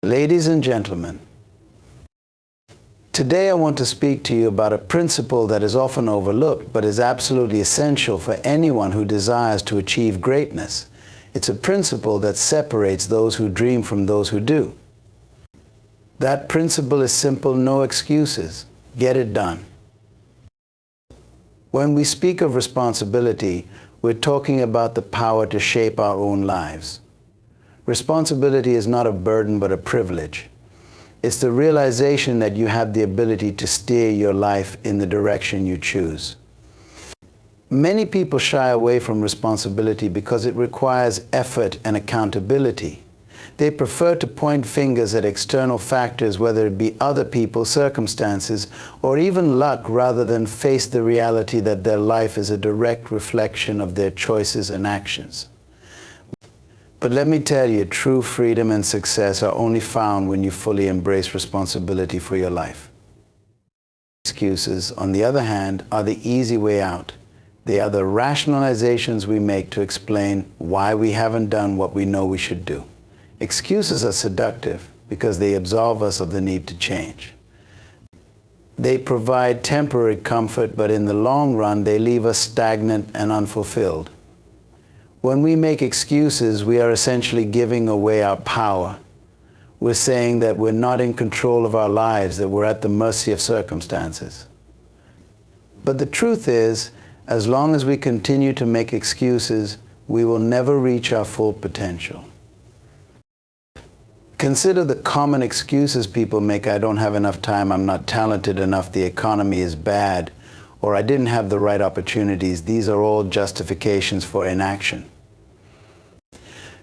Ladies and gentlemen, today I want to speak to you about a principle that is often overlooked but is absolutely essential for anyone who desires to achieve greatness. It's a principle that separates those who dream from those who do. That principle is simple: no excuses. Get it done. When we speak of responsibility, we're talking about the power to shape our own lives. Responsibility is not a burden but a privilege. It's the realization that you have the ability to steer your life in the direction you choose. Many people shy away from responsibility because it requires effort and accountability. They prefer to point fingers at external factors, whether it be other people, circumstances, or even luck, rather than face the reality that their life is a direct reflection of their choices and actions. But let me tell you, true freedom and success are only found when you fully embrace responsibility for your life. Excuses, on the other hand, are the easy way out. They are the rationalizations we make to explain why we haven't done what we know we should do. Excuses are seductive because they absolve us of the need to change. They provide temporary comfort, but in the long run, they leave us stagnant and unfulfilled. When we make excuses, we are essentially giving away our power. We're saying that we're not in control of our lives, that we're at the mercy of circumstances. But the truth is, as long as we continue to make excuses, we will never reach our full potential. Consider the common excuses people make: I don't have enough time, I'm not talented enough, the economy is bad, or I didn't have the right opportunities. These are all justifications for inaction.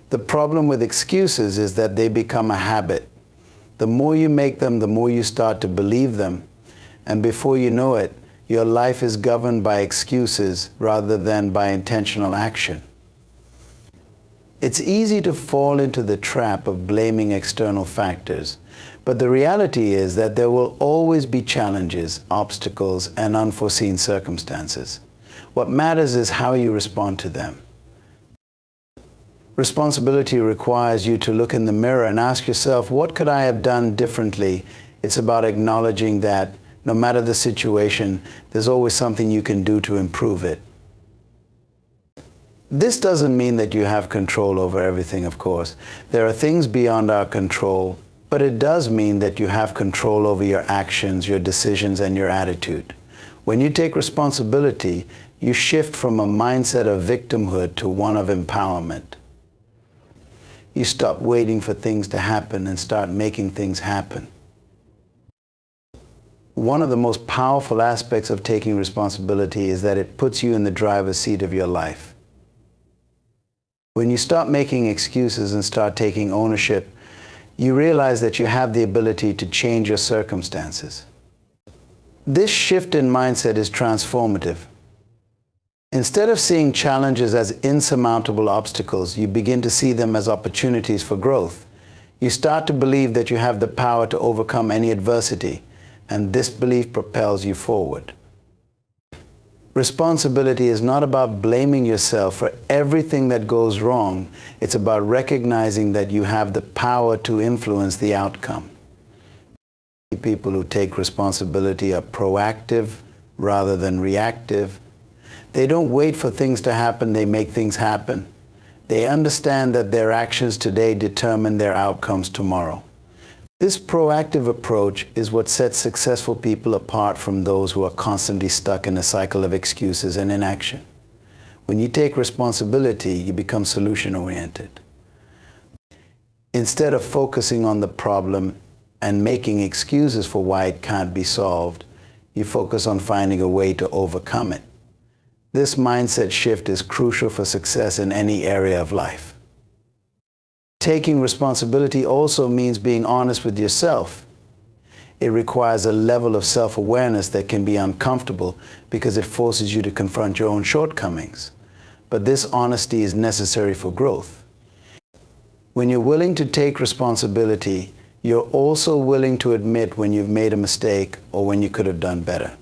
The problem with excuses is that they become a habit. The more you make them, the more you start to believe them. And before you know it, your life is governed by excuses rather than by intentional action. It's easy to fall into the trap of blaming external factors, but the reality is that there will always be challenges, obstacles, and unforeseen circumstances. What matters is how you respond to them. Responsibility requires you to look in the mirror and ask yourself, what could I have done differently? It's about acknowledging that no matter the situation, there's always something you can do to improve it. This doesn't mean that you have control over everything, of course. There are things beyond our control, but it does mean that you have control over your actions, your decisions, and your attitude. When you take responsibility, you shift from a mindset of victimhood to one of empowerment. You stop waiting for things to happen and start making things happen. One of the most powerful aspects of taking responsibility is that it puts you in the driver's seat of your life. When you stop making excuses and start taking ownership, you realize that you have the ability to change your circumstances. This shift in mindset is transformative. Instead of seeing challenges as insurmountable obstacles, you begin to see them as opportunities for growth. You start to believe that you have the power to overcome any adversity, and this belief propels you forward. Responsibility is not about blaming yourself for everything that goes wrong. It's about recognizing that you have the power to influence the outcome. People who take responsibility are proactive rather than reactive. They don't wait for things to happen, they make things happen. They understand that their actions today determine their outcomes tomorrow. This proactive approach is what sets successful people apart from those who are constantly stuck in a cycle of excuses and inaction. When you take responsibility, you become solution-oriented. Instead of focusing on the problem and making excuses for why it can't be solved, you focus on finding a way to overcome it. This mindset shift is crucial for success in any area of life. Taking responsibility also means being honest with yourself. It requires a level of self-awareness that can be uncomfortable because it forces you to confront your own shortcomings. But this honesty is necessary for growth. When you're willing to take responsibility, you're also willing to admit when you've made a mistake or when you could have done better.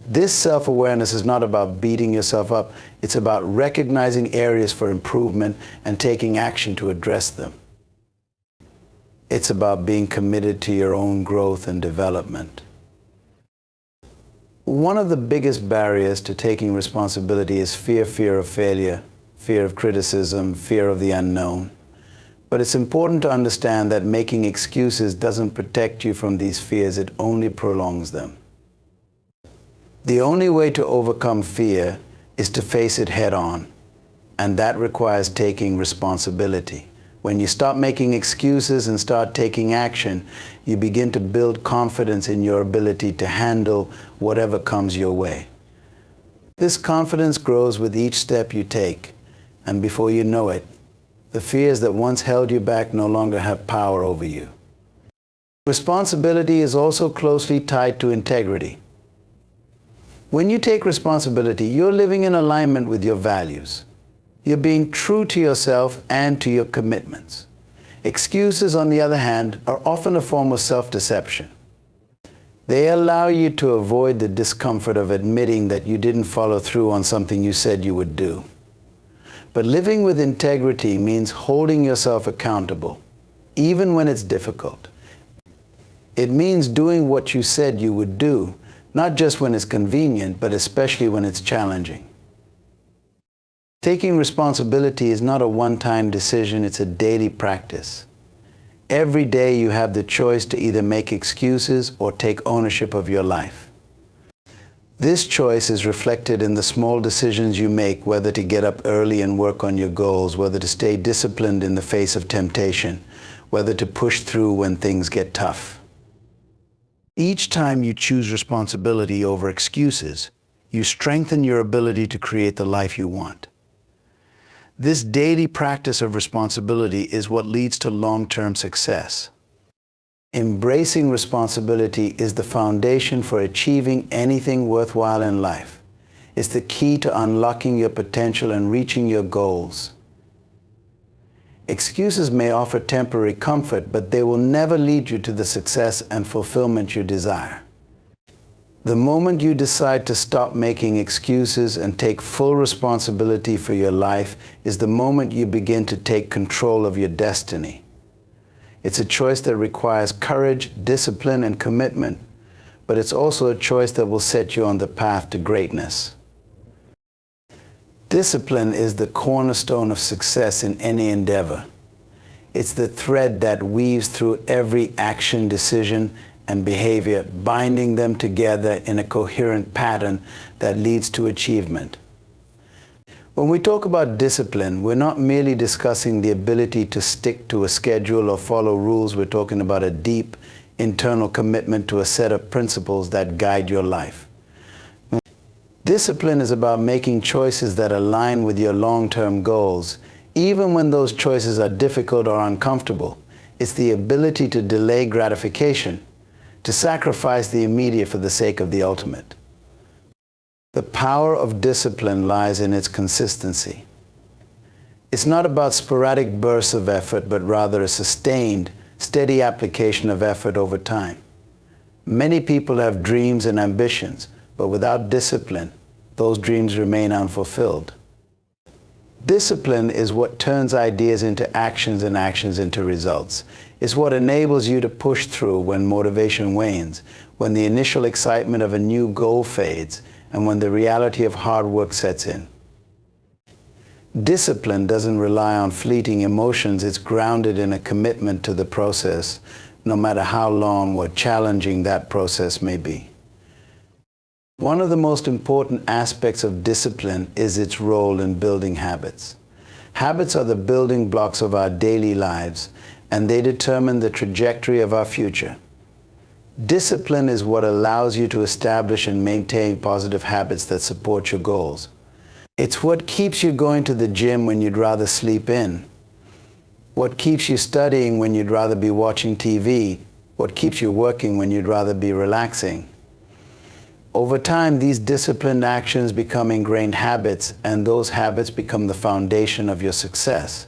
This self-awareness is not about beating yourself up. It's about recognizing areas for improvement and taking action to address them. It's about being committed to your own growth and development. One of the biggest barriers to taking responsibility is fear of failure, fear of criticism, fear of the unknown. But it's important to understand that making excuses doesn't protect you from these fears, it only prolongs them. The only way to overcome fear is to face it head on, and that requires taking responsibility. When you stop making excuses and start taking action, you begin to build confidence in your ability to handle whatever comes your way. This confidence grows with each step you take, and before you know it, the fears that once held you back no longer have power over you. Responsibility is also closely tied to integrity. When you take responsibility, you're living in alignment with your values. You're being true to yourself and to your commitments. Excuses, on the other hand, are often a form of self-deception. They allow you to avoid the discomfort of admitting that you didn't follow through on something you said you would do. But living with integrity means holding yourself accountable, even when it's difficult. It means doing what you said you would do, not just when it's convenient, but especially when it's challenging. Taking responsibility is not a one-time decision, it's a daily practice. Every day you have the choice to either make excuses or take ownership of your life. This choice is reflected in the small decisions you make, whether to get up early and work on your goals, whether to stay disciplined in the face of temptation, whether to push through when things get tough. Each time you choose responsibility over excuses, you strengthen your ability to create the life you want. This daily practice of responsibility is what leads to long-term success. Embracing responsibility is the foundation for achieving anything worthwhile in life. It's the key to unlocking your potential and reaching your goals. Excuses may offer temporary comfort, but they will never lead you to the success and fulfillment you desire. The moment you decide to stop making excuses and take full responsibility for your life is the moment you begin to take control of your destiny. It's a choice that requires courage, discipline, and commitment, but it's also a choice that will set you on the path to greatness. Discipline is the cornerstone of success in any endeavor. It's the thread that weaves through every action, decision, and behavior, binding them together in a coherent pattern that leads to achievement. When we talk about discipline, we're not merely discussing the ability to stick to a schedule or follow rules. We're talking about a deep internal commitment to a set of principles that guide your life. Discipline is about making choices that align with your long-term goals, even when those choices are difficult or uncomfortable. It's the ability to delay gratification, to sacrifice the immediate for the sake of the ultimate. The power of discipline lies in its consistency. It's not about sporadic bursts of effort, but rather a sustained, steady application of effort over time. Many people have dreams and ambitions, but without discipline, those dreams remain unfulfilled. Discipline is what turns ideas into actions and actions into results. It's what enables you to push through when motivation wanes, when the initial excitement of a new goal fades, and when the reality of hard work sets in. Discipline doesn't rely on fleeting emotions. It's grounded in a commitment to the process, no matter how long or challenging that process may be. One of the most important aspects of discipline is its role in building habits. Habits are the building blocks of our daily lives, and they determine the trajectory of our future. Discipline is what allows you to establish and maintain positive habits that support your goals. It's what keeps you going to the gym when you'd rather sleep in, what keeps you studying when you'd rather be watching TV, what keeps you working when you'd rather be relaxing. Over time, these disciplined actions become ingrained habits, and those habits become the foundation of your success.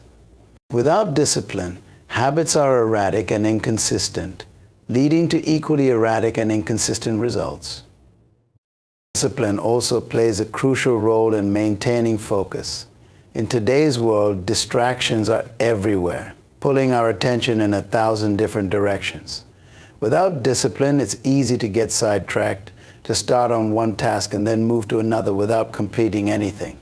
Without discipline, habits are erratic and inconsistent, leading to equally erratic and inconsistent results. Discipline also plays a crucial role in maintaining focus. In today's world, distractions are everywhere. pulling our attention in 1,000 different directions. Without discipline, it's easy to get sidetracked, to start on one task and then move to another without completing anything.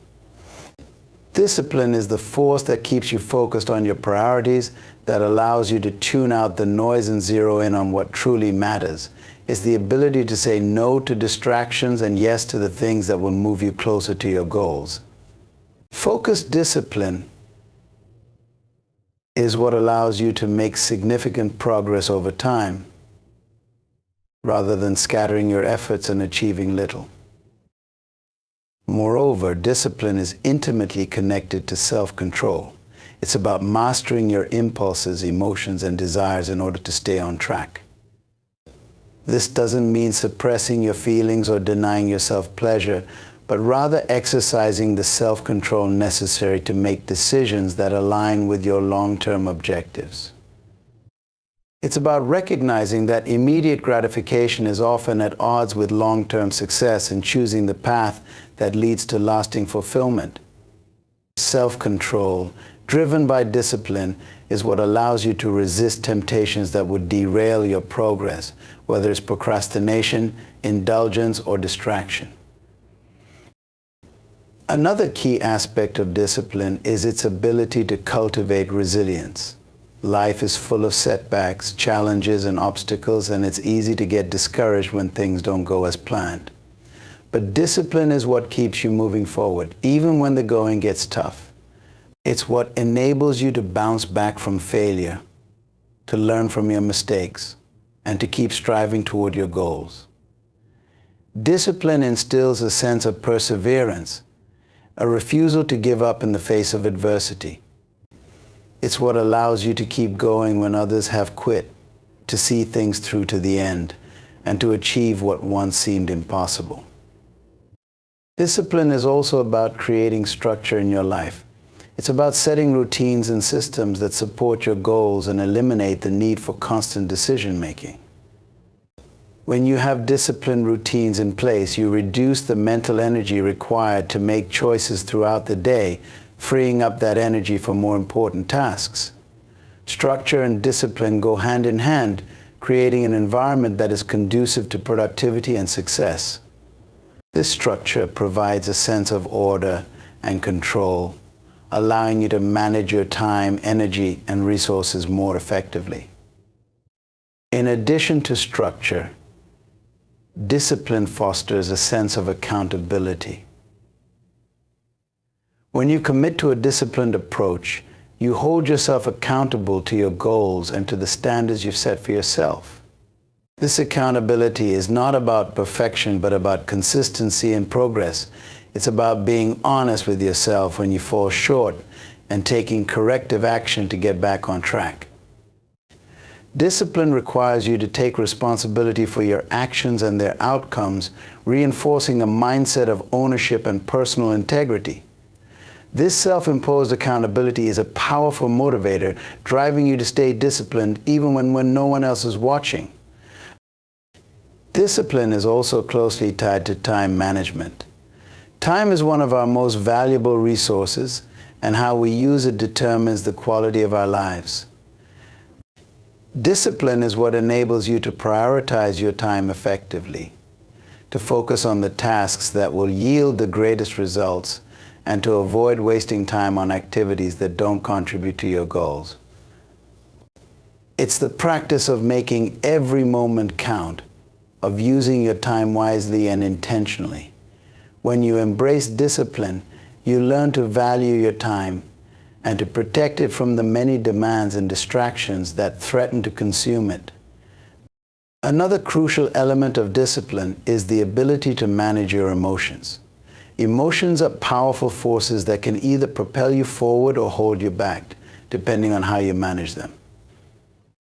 Discipline is the force that keeps you focused on your priorities, that allows you to tune out the noise and zero in on what truly matters. It's the ability to say no to distractions and yes to the things that will move you closer to your goals. Focused discipline is what allows you to make significant progress over time, rather than scattering your efforts and achieving little. Moreover, discipline is intimately connected to self-control. It's about mastering your impulses, emotions, and desires in order to stay on track. This doesn't mean suppressing your feelings or denying yourself pleasure, but rather exercising the self-control necessary to make decisions that align with your long-term objectives. It's about recognizing that immediate gratification is often at odds with long-term success and choosing the path that leads to lasting fulfillment. Self-control, driven by discipline, is what allows you to resist temptations that would derail your progress, whether it's procrastination, indulgence, or distraction. Another key aspect of discipline is its ability to cultivate resilience. Life is full of setbacks, challenges, and obstacles, and it's easy to get discouraged when things don't go as planned. But discipline is what keeps you moving forward, even when the going gets tough. It's what enables you to bounce back from failure, to learn from your mistakes, and to keep striving toward your goals. Discipline instills a sense of perseverance, a refusal to give up in the face of adversity. It's what allows you to keep going when others have quit, to see things through to the end, and to achieve what once seemed impossible. Discipline is also about creating structure in your life. It's about setting routines and systems that support your goals and eliminate the need for constant decision-making. When you have disciplined routines in place, you reduce the mental energy required to make choices throughout the day, freeing up that energy for more important tasks. Structure and discipline go hand in hand, creating an environment that is conducive to productivity and success. This structure provides a sense of order and control, allowing you to manage your time, energy, and resources more effectively. In addition to structure, discipline fosters a sense of accountability. When you commit to a disciplined approach, you hold yourself accountable to your goals and to the standards you've set for yourself. This accountability is not about perfection, but about consistency and progress. It's about being honest with yourself when you fall short and taking corrective action to get back on track. Discipline requires you to take responsibility for your actions and their outcomes, reinforcing a mindset of ownership and personal integrity. This self-imposed accountability is a powerful motivator, driving you to stay disciplined even when no one else is watching. Discipline is also closely tied to time management. Time is one of our most valuable resources, and how we use it determines the quality of our lives. Discipline is what enables you to prioritize your time effectively, to focus on the tasks that will yield the greatest results, and to avoid wasting time on activities that don't contribute to your goals. It's the practice of making every moment count, of using your time wisely and intentionally. When you embrace discipline, you learn to value your time and to protect it from the many demands and distractions that threaten to consume it. Another crucial element of discipline is the ability to manage your emotions. Emotions are powerful forces that can either propel you forward or hold you back, depending on how you manage them.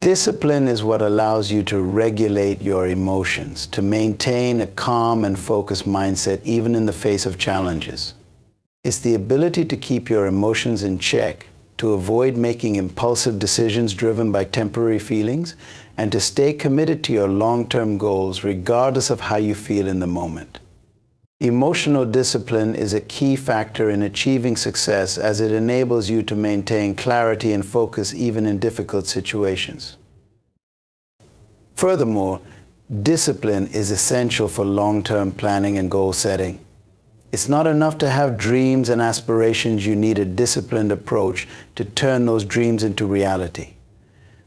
Discipline is what allows you to regulate your emotions, to maintain a calm and focused mindset even in the face of challenges. It's the ability to keep your emotions in check, to avoid making impulsive decisions driven by temporary feelings, and to stay committed to your long-term goals regardless of how you feel in the moment. Emotional discipline is a key factor in achieving success as it enables you to maintain clarity and focus even in difficult situations. Furthermore, discipline is essential for long-term planning and goal setting. It's not enough to have dreams and aspirations. You need a disciplined approach to turn those dreams into reality.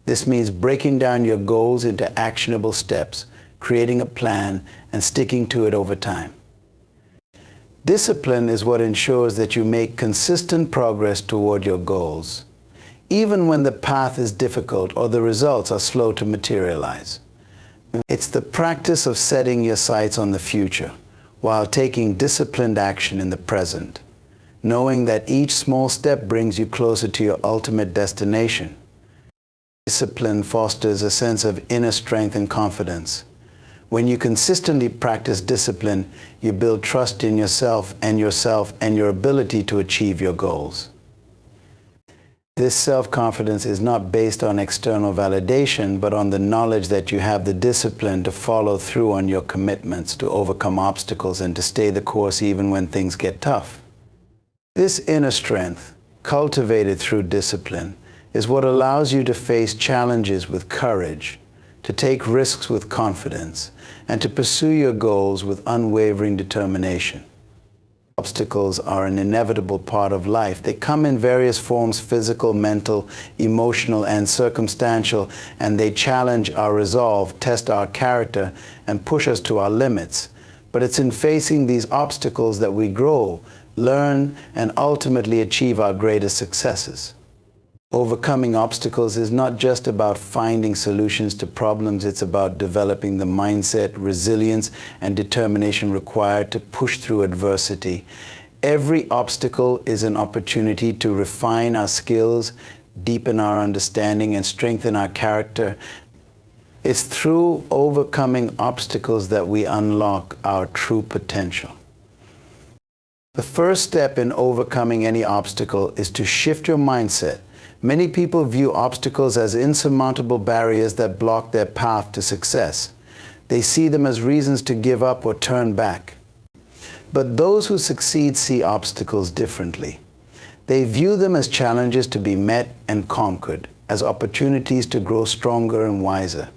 This means breaking down your goals into actionable steps, creating a plan, and sticking to it over time. Discipline is what ensures that you make consistent progress toward your goals, even when the path is difficult or the results are slow to materialize. It's the practice of setting your sights on the future while taking disciplined action in the present, knowing that each small step brings you closer to your ultimate destination. Discipline fosters a sense of inner strength and confidence. When you consistently practice discipline, you build trust in yourself and your ability to achieve your goals. This self-confidence is not based on external validation, but on the knowledge that you have the discipline to follow through on your commitments, to overcome obstacles, and to stay the course even when things get tough. This inner strength, cultivated through discipline, is what allows you to face challenges with courage, to take risks with confidence, and to pursue your goals with unwavering determination. Obstacles are an inevitable part of life. They come in various forms: physical, mental, emotional, and circumstantial, and they challenge our resolve, test our character, and push us to our limits. But it's in facing these obstacles that we grow, learn, and ultimately achieve our greatest successes. Overcoming obstacles is not just about finding solutions to problems. It's about developing the mindset, resilience, and determination required to push through adversity. Every obstacle is an opportunity to refine our skills, deepen our understanding, and strengthen our character. It's through overcoming obstacles that we unlock our true potential. The first step in overcoming any obstacle is to shift your mindset. Many people view obstacles as insurmountable barriers that block their path to success. They see them as reasons to give up or turn back. But those who succeed see obstacles differently. They view them as challenges to be met and conquered, as opportunities to grow stronger and wiser.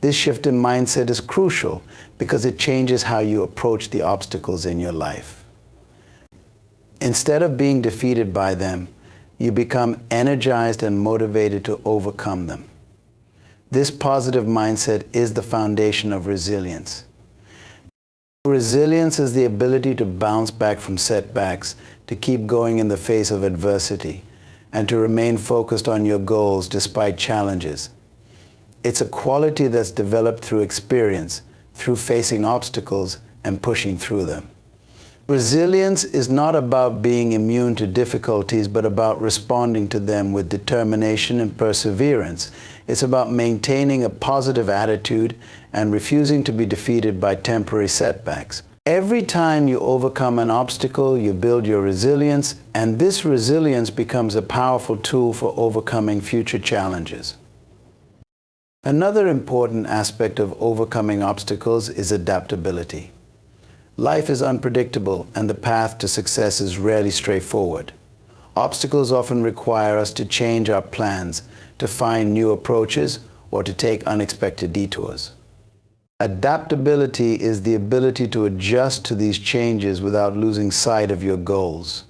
This shift in mindset is crucial because it changes how you approach the obstacles in your life. Instead of being defeated by them, you become energized and motivated to overcome them. This positive mindset is the foundation of resilience. Resilience is the ability to bounce back from setbacks, to keep going in the face of adversity, and to remain focused on your goals despite challenges. It's a quality that's developed through experience, through facing obstacles and pushing through them. Resilience is not about being immune to difficulties, but about responding to them with determination and perseverance. It's about maintaining a positive attitude and refusing to be defeated by temporary setbacks. Every time you overcome an obstacle, you build your resilience, and this resilience becomes a powerful tool for overcoming future challenges. Another important aspect of overcoming obstacles is adaptability. Life is unpredictable, and the path to success is rarely straightforward. Obstacles often require us to change our plans, to find new approaches, or to take unexpected detours. Adaptability is the ability to adjust to these changes without losing sight of your goals.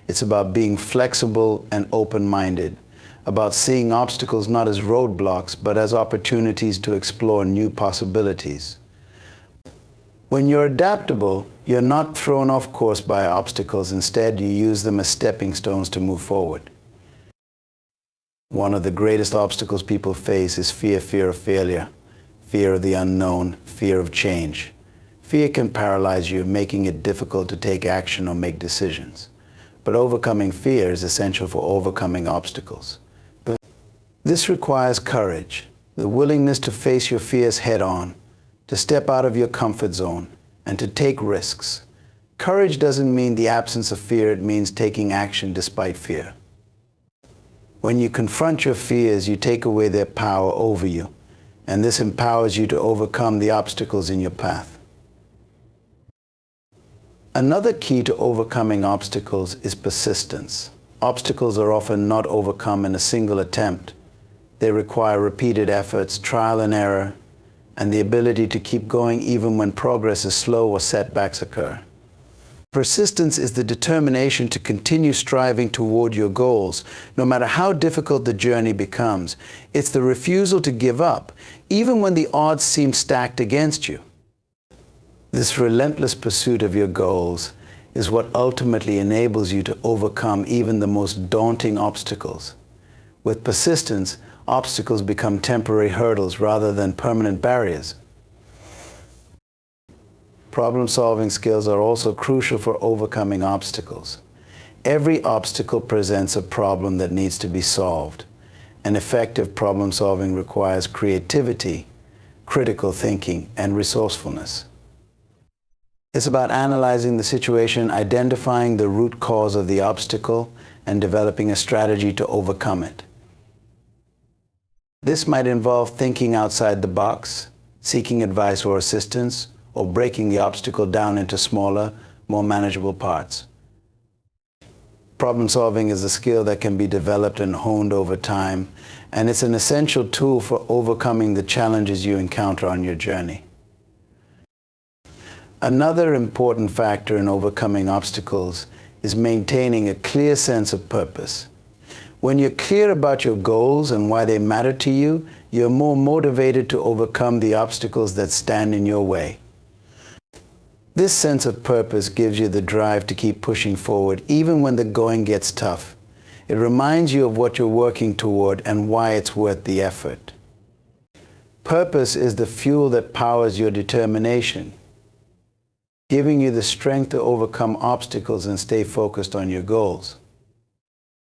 It's about being flexible and open-minded, about seeing obstacles not as roadblocks, but as opportunities to explore new possibilities. When you're adaptable, you're not thrown off course by obstacles. Instead, you use them as stepping stones to move forward. One of the greatest obstacles people face is fear of failure, fear of the unknown, fear of change. Fear can paralyze you, making it difficult to take action or make decisions. But overcoming fear is essential for overcoming obstacles. This requires courage, the willingness to face your fears head-on, to step out of your comfort zone, and to take risks. Courage doesn't mean the absence of fear, it means taking action despite fear. When you confront your fears, you take away their power over you, and this empowers you to overcome the obstacles in your path. Another key to overcoming obstacles is persistence. Obstacles are often not overcome in a single attempt. They require repeated efforts, trial and error, and the ability to keep going even when progress is slow or setbacks occur. Persistence is the determination to continue striving toward your goals, no matter how difficult the journey becomes. It's the refusal to give up, even when the odds seem stacked against you. This relentless pursuit of your goals is what ultimately enables you to overcome even the most daunting obstacles. With persistence, obstacles become temporary hurdles rather than permanent barriers. Problem-solving skills are also crucial for overcoming obstacles. Every obstacle presents a problem that needs to be solved. And effective problem-solving requires creativity, critical thinking, and resourcefulness. It's about analyzing the situation, identifying the root cause of the obstacle, and developing a strategy to overcome it. This might involve thinking outside the box, seeking advice or assistance, or breaking the obstacle down into smaller, more manageable parts. Problem solving is a skill that can be developed and honed over time, and it's an essential tool for overcoming the challenges you encounter on your journey. Another important factor in overcoming obstacles is maintaining a clear sense of purpose. When you're clear about your goals and why they matter to you, you're more motivated to overcome the obstacles that stand in your way. This sense of purpose gives you the drive to keep pushing forward even when the going gets tough. It reminds you of what you're working toward and why it's worth the effort. Purpose is the fuel that powers your determination, giving you the strength to overcome obstacles and stay focused on your goals.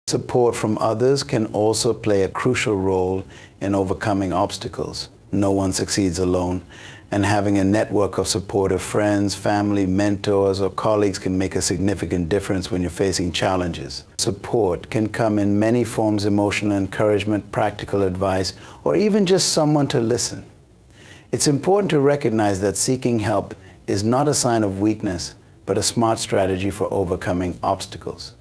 Support from others can also play a crucial role in overcoming obstacles. No one succeeds alone, and having a network of supportive friends, family, mentors, or colleagues can make a significant difference when you're facing challenges. Support can come in many forms: emotional encouragement, practical advice, or even just someone to listen. It's important to recognize that seeking help is not a sign of weakness, but a smart strategy for overcoming obstacles.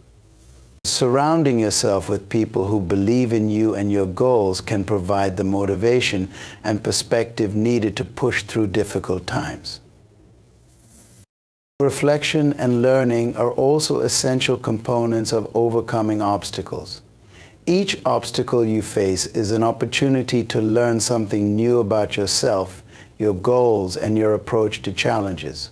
Surrounding yourself with people who believe in you and your goals can provide the motivation and perspective needed to push through difficult times. Reflection and learning are also essential components of overcoming obstacles. Each obstacle you face is an opportunity to learn something new about yourself, your goals, and your approach to challenges.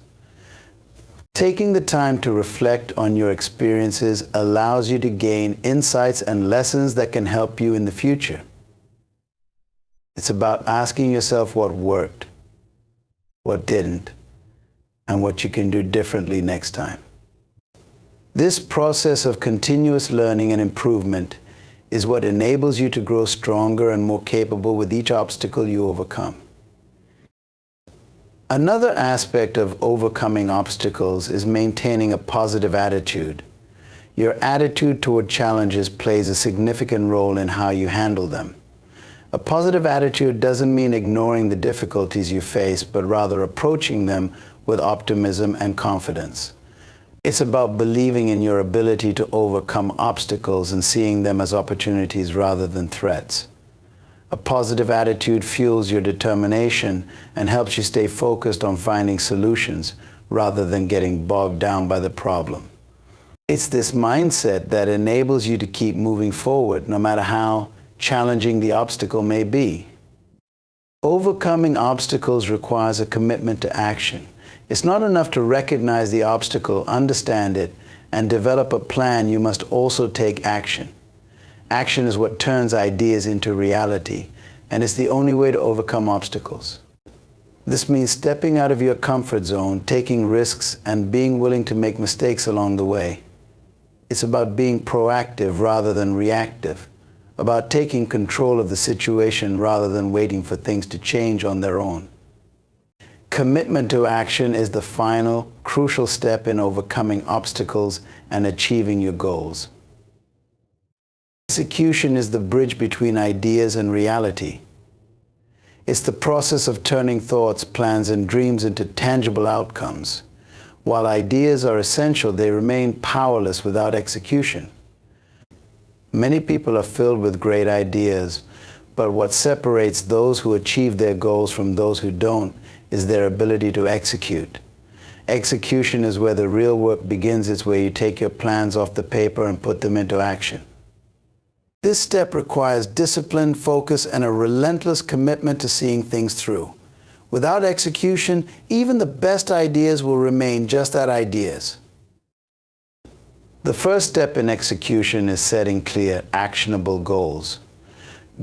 Taking the time to reflect on your experiences allows you to gain insights and lessons that can help you in the future. It's about asking yourself what worked, what didn't, and what you can do differently next time. This process of continuous learning and improvement is what enables you to grow stronger and more capable with each obstacle you overcome. Another aspect of overcoming obstacles is maintaining a positive attitude. Your attitude toward challenges plays a significant role in how you handle them. A positive attitude doesn't mean ignoring the difficulties you face, but rather approaching them with optimism and confidence. It's about believing in your ability to overcome obstacles and seeing them as opportunities rather than threats. A positive attitude fuels your determination and helps you stay focused on finding solutions rather than getting bogged down by the problem. It's this mindset that enables you to keep moving forward no matter how challenging the obstacle may be. Overcoming obstacles requires a commitment to action. It's not enough to recognize the obstacle, understand it, and develop a plan. You must also take action. Action is what turns ideas into reality, and it's the only way to overcome obstacles. This means stepping out of your comfort zone, taking risks, and being willing to make mistakes along the way. It's about being proactive rather than reactive, about taking control of the situation rather than waiting for things to change on their own. Commitment to action is the final, crucial step in overcoming obstacles and achieving your goals. Execution is the bridge between ideas and reality. It's the process of turning thoughts, plans, and dreams into tangible outcomes. While ideas are essential, they remain powerless without execution. Many people are filled with great ideas, but what separates those who achieve their goals from those who don't is their ability to execute. Execution is where the real work begins. It's where you take your plans off the paper and put them into action. This step requires discipline, focus, and a relentless commitment to seeing things through. Without execution, even the best ideas will remain just that, ideas. The first step in execution is setting clear, actionable goals.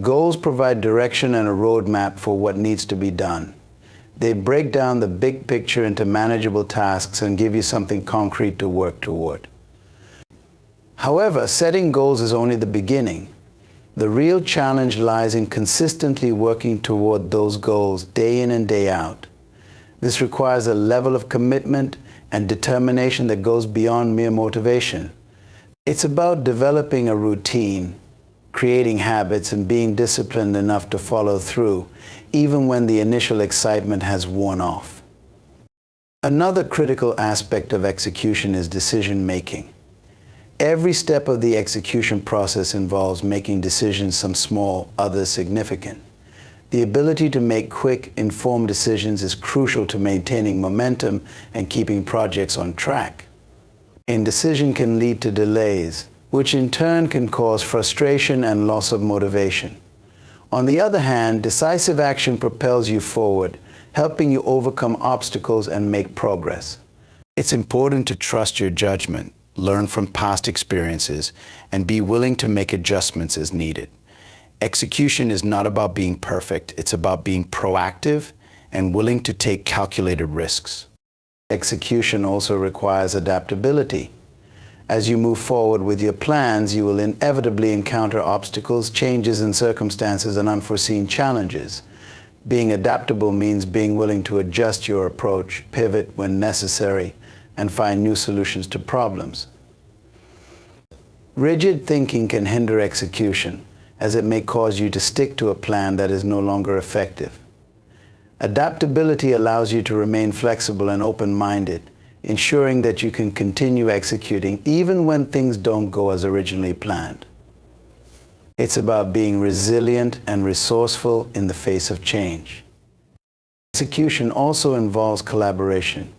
Goals provide direction and a roadmap for what needs to be done. They break down the big picture into manageable tasks and give you something concrete to work toward. However, setting goals is only the beginning. The real challenge lies in consistently working toward those goals day in and day out. This requires a level of commitment and determination that goes beyond mere motivation. It's about developing a routine, creating habits, and being disciplined enough to follow through, even when the initial excitement has worn off. Another critical aspect of execution is decision-making. Every step of the execution process involves making decisions, some small, others significant. The ability to make quick, informed decisions is crucial to maintaining momentum and keeping projects on track. Indecision can lead to delays, which in turn can cause frustration and loss of motivation. On the other hand, decisive action propels you forward, helping you overcome obstacles and make progress. It's important to trust your judgment, learn from past experiences, and be willing to make adjustments as needed. Execution is not about being perfect. It's about being proactive and willing to take calculated risks. Execution also requires adaptability. As you move forward with your plans, you will inevitably encounter obstacles, changes in circumstances, and unforeseen challenges. Being adaptable means being willing to adjust your approach, pivot when necessary, and find new solutions to problems. Rigid thinking can hinder execution, as it may cause you to stick to a plan that is no longer effective. Adaptability allows you to remain flexible and open-minded, ensuring that you can continue executing even when things don't go as originally planned. It's about being resilient and resourceful in the face of change. Execution also involves collaboration.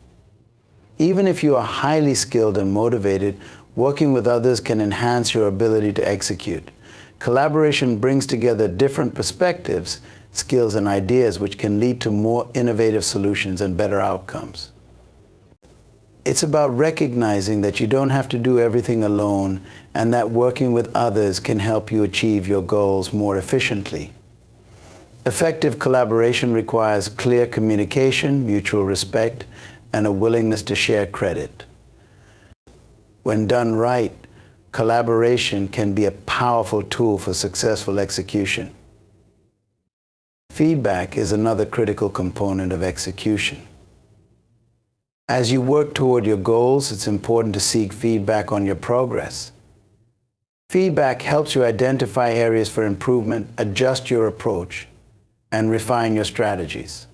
Even if you are highly skilled and motivated, working with others can enhance your ability to execute. Collaboration brings together different perspectives, skills, and ideas, which can lead to more innovative solutions and better outcomes. It's about recognizing that you don't have to do everything alone, and that working with others can help you achieve your goals more efficiently. Effective collaboration requires clear communication, mutual respect, and a willingness to share credit. When done right, collaboration can be a powerful tool for successful execution. Feedback is another critical component of execution. As you work toward your goals, it's important to seek feedback on your progress. Feedback helps you identify areas for improvement, adjust your approach, and refine your strategies.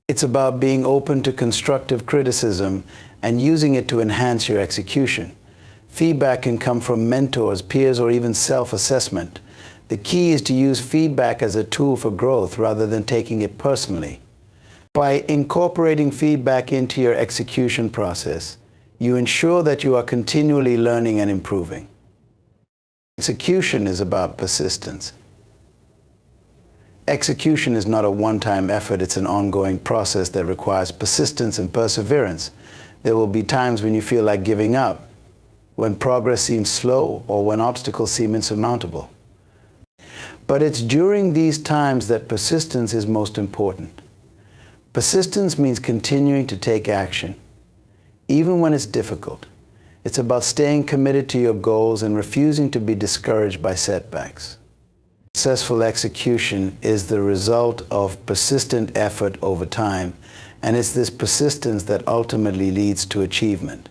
It's about being open to constructive criticism and using it to enhance your execution. Feedback can come from mentors, peers, or even self-assessment. The key is to use feedback as a tool for growth rather than taking it personally. By incorporating feedback into your execution process, you ensure that you are continually learning and improving. Execution is about persistence. Execution is not a one-time effort. It's an ongoing process that requires persistence and perseverance. There will be times when you feel like giving up, when progress seems slow, or when obstacles seem insurmountable. But it's during these times that persistence is most important. Persistence means continuing to take action, even when it's difficult. It's about staying committed to your goals and refusing to be discouraged by setbacks. Successful execution is the result of persistent effort over time, and it's this persistence that ultimately leads to achievement.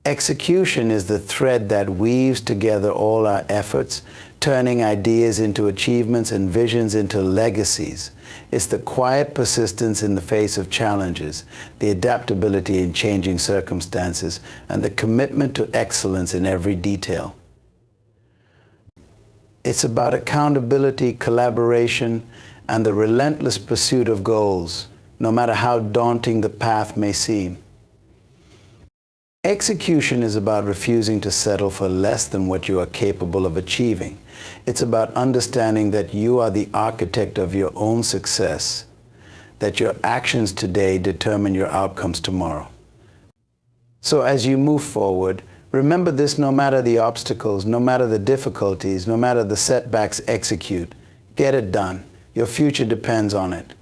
Execution is the thread that weaves together all our efforts turning ideas into achievements and visions into legacies. It's the quiet persistence in the face of challenges, the adaptability in changing circumstances, and the commitment to excellence in every detail. It's about accountability, collaboration, and the relentless pursuit of goals, no matter how daunting the path may seem. Execution is about refusing to settle for less than what you are capable of achieving. It's about understanding that you are the architect of your own success, that your actions today determine your outcomes tomorrow. So as you move forward, remember this: no matter the obstacles, no matter the difficulties, no matter the setbacks, execute. Get it done. Your future depends on it.